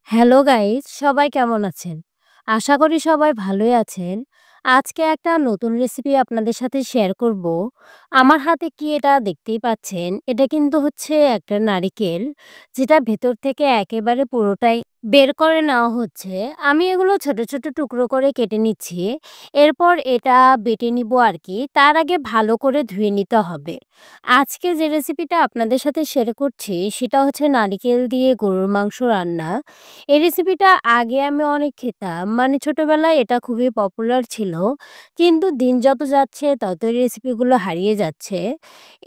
Hello guys, সবাই কেমন আছেন? আশা করি সবাই ভালোই আছেন। আজকে একটা নতুন রেসিপি আপনাদের সাথে শেয়ার করব। আমার হাতে কি এটা দেখতেই পাচ্ছেন, এটা কিন্তু হচ্ছে একটা নারিকেল, যেটা ভেতর থেকে একেবারে পুরোটাই বের করে নেওয়া হচ্ছে। আমি এগুলো ছোট, ছোট টুকরো করে কেটে নিচ্ছি। এরপর এটা বেটে নিব আরকি। তার আগে ভালো করে ধুয়ে নিতে হবে। আজকে যে রেসিপিটা আপনাদের সাথে শেয়ার করছি, সেটা হচ্ছে নারিকেল দিয়ে গরুর মাংস রান্না। এই রেসিপিটা আগে আমি অনেক খেতাম। মানে ছোটবেলায় এটা খুবই পপুলার ছিল। কিন্তু দিন যত যাচ্ছে তত এই রেসিপিগুলো হারিয়ে যাচ্ছে।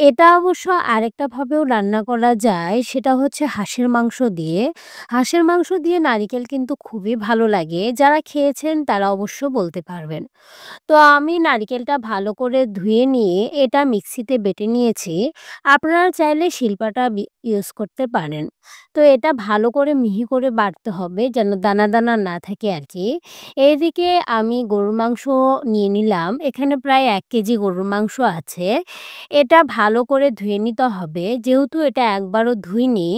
এটা অবশ্য আরেকটা ভাবেও রান্না করা যায়, সেটা হচ্ছে হাঁসের মাংস দিয়ে। হাঁসের মাংস দিয়ে নারিকেল কিন্তু খুবই ভালো লাগে। যারা খেয়েছেন তারা অবশ্য বলতে পারবেন। তো আমি নারিকেলটা ভালো করে ধুয়ে নিয়ে এটা মিক্সিতে বেটে নিয়েছি। আপনারা চাইলে শিলপাটা ইউজ করতে পারেন। তো এটা ভালো করে মিহি করে বাটতে হবে যেন দানা, দানা না থাকে আরকি। এইদিকে আমি গরুর মাংস নিয়ে নিলাম। এখানে প্রায় ১ কেজি গরুর মাংস আছে। এটা ভালো করে ধুয়ে নিতে হবে। যেহেতু এটা একবারও ধুইনি,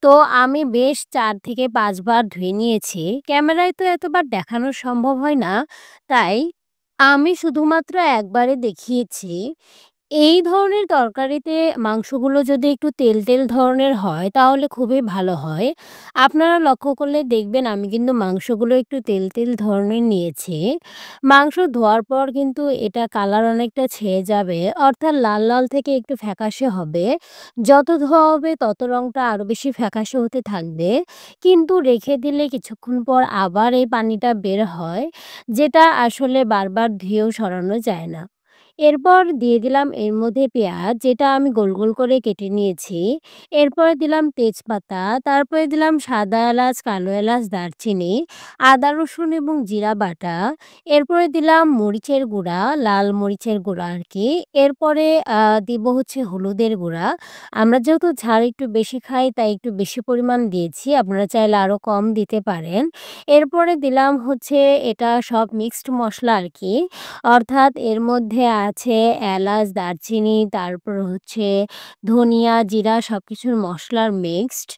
তো আমি বেশ ৪ থেকে ৫ বার ধুয়ে নিয়েছি। ক্যামেরায় তো এতবার দেখানো সম্ভব হয় না। তাই আমি শুধুমাত্র একবারে দেখিয়েছি। এই ধরনের তরকারিতে মাংসগুলো যদি একটু তেল, তেল ধরনের হয় তাহলে খুবই ভালো হয়। আপনারা লক্ষ্য করলে দেখবেন আমি কিন্তু মাংসগুলো একটু তেল, তেল ধরনের নিয়েছি। মাংস ধোয়ার পর কিন্তু এটা কালার অনেকটা ছেয়ে যাবে। অর্থাৎ লাল, লাল থেকে একটু ফ্যাকাশে হবে। যত ধোয়া হবে তত রংটা আরো বেশি ফ্যাকাশে হতে থাকবে। কিন্তু রেখে দিলে কিছুক্ষণ পর আবার এই পানিটা বের হয়। যেটা আসলে বারবার ধুয়েও সরানো যায় না। এরপর দিয়ে দিলাম এর মধ্যে পেঁয়াজ, যেটা আমি গোল, গোল করে কেটে নিয়েছি। এরপরে দিলাম তেজপাতা, তারপরে দিলাম সাদা এলাচ, কালো এলাচ, দারচিনি, আদা, রসুন এবং জিরা বাটা। এরপরে দিলাম মরিচের গুঁড়া, লাল মরিচের গুঁড়া আরকি। এরপরে দিব হচ্ছে হলুদের গুঁড়া। আমরা যেহেতু ঝাল একটু বেশি খাই তাই একটু বেশি পরিমাণ দিয়েছি। আপনারা চাইলে আরো কম দিতে পারেন। এরপরে দিলাম হচ্ছে এটা সব মিক্সড মসলা আরকি। অর্থাৎ এর মধ্যে আছে এলাচ, দারচিনি, তারপর হচ্ছে ধনিয়া, জিরা সবকিছুর মসলার মিক্সড।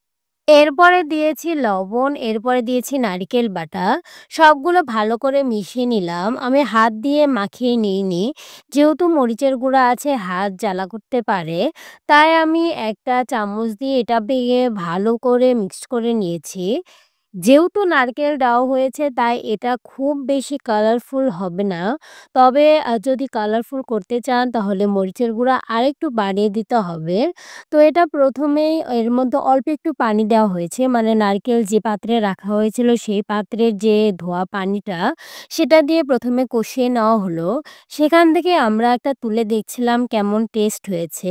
এরপরে দিয়েছি লবণ, এরপরে দিয়েছি নারিকেল বাটা। সবগুলো ভালো করে মিশিয়ে নিলাম। আমি হাত দিয়ে মাখিয়ে নিইনি। যেহেতু মরিচের গুঁড়া আছে হাত জ্বালা করতে পারে। তাই আমি একটা চামচ দিয়ে এটা ভেঙে ভালো করে মিক্সড করে নিয়েছি। যেহেতু নারকেল দেওয়া হয়েছে তাই এটা খুব বেশি কালারফুল হবে না। তবে যদি কালারফুল করতে চান তাহলে মরিচের গুঁড়া আরেকটু বাড়িয়ে দিতে হবে। তো এটা ১ম এই এর মধ্যে অল্প একটু পানি দেওয়া হয়েছে। মানে নারকেল যে পাত্রে রাখা হয়েছিল সেই পাত্রের যে ধোয়া পানিটা সেটা দিয়ে ১ম এ কষিয়ে নেওয়া হলো। সেখান থেকে আমরা একটা তুলে দেখছিলাম কেমন টেস্ট হয়েছে।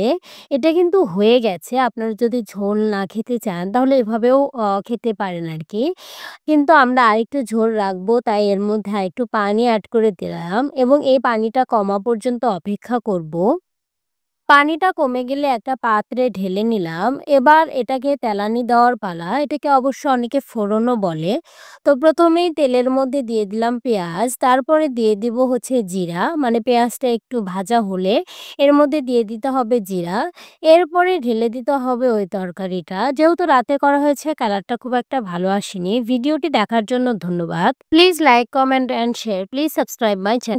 এটা কিন্তু হয়ে গেছে। আপনারা যদি ঝোল না খেতে চান তাহলে এভাবেও খেতে পারেন আরকি। কিন্তু আমরা আরেকটু ঝোল রাখবো তাই এর মধ্যে আরেকটু পানি এড করে দিলাম এবং এই পানিটা কমা পর্যন্ত অপেক্ষা করব। পানিটা কমে গেলে একটা পাত্রে ঢেলে নিলাম। এবার এটাকে তেলানি দেওয়ার পালা। এটাকে অবশ্য অনেকে ফোড়নও বলে। তো ১ম এই তেলের মধ্যে দিয়ে দিলাম পেঁয়াজ। তারপরে দিয়ে দিব হচ্ছে জিরা। মানে পেঁয়াজটা একটু ভাজা হলে এর মধ্যে দিয়ে দিতে হবে জিরা। এরপরে ঢেলে দিতে হবে ওই তরকারিটা। যেহেতু রাতে করা হয়েছে কালারটা খুব একটা ভালো আসেনি। ভিডিওটি দেখার জন্য ধন্যবাদ। Please like, comment and share. Please subscribe my channel.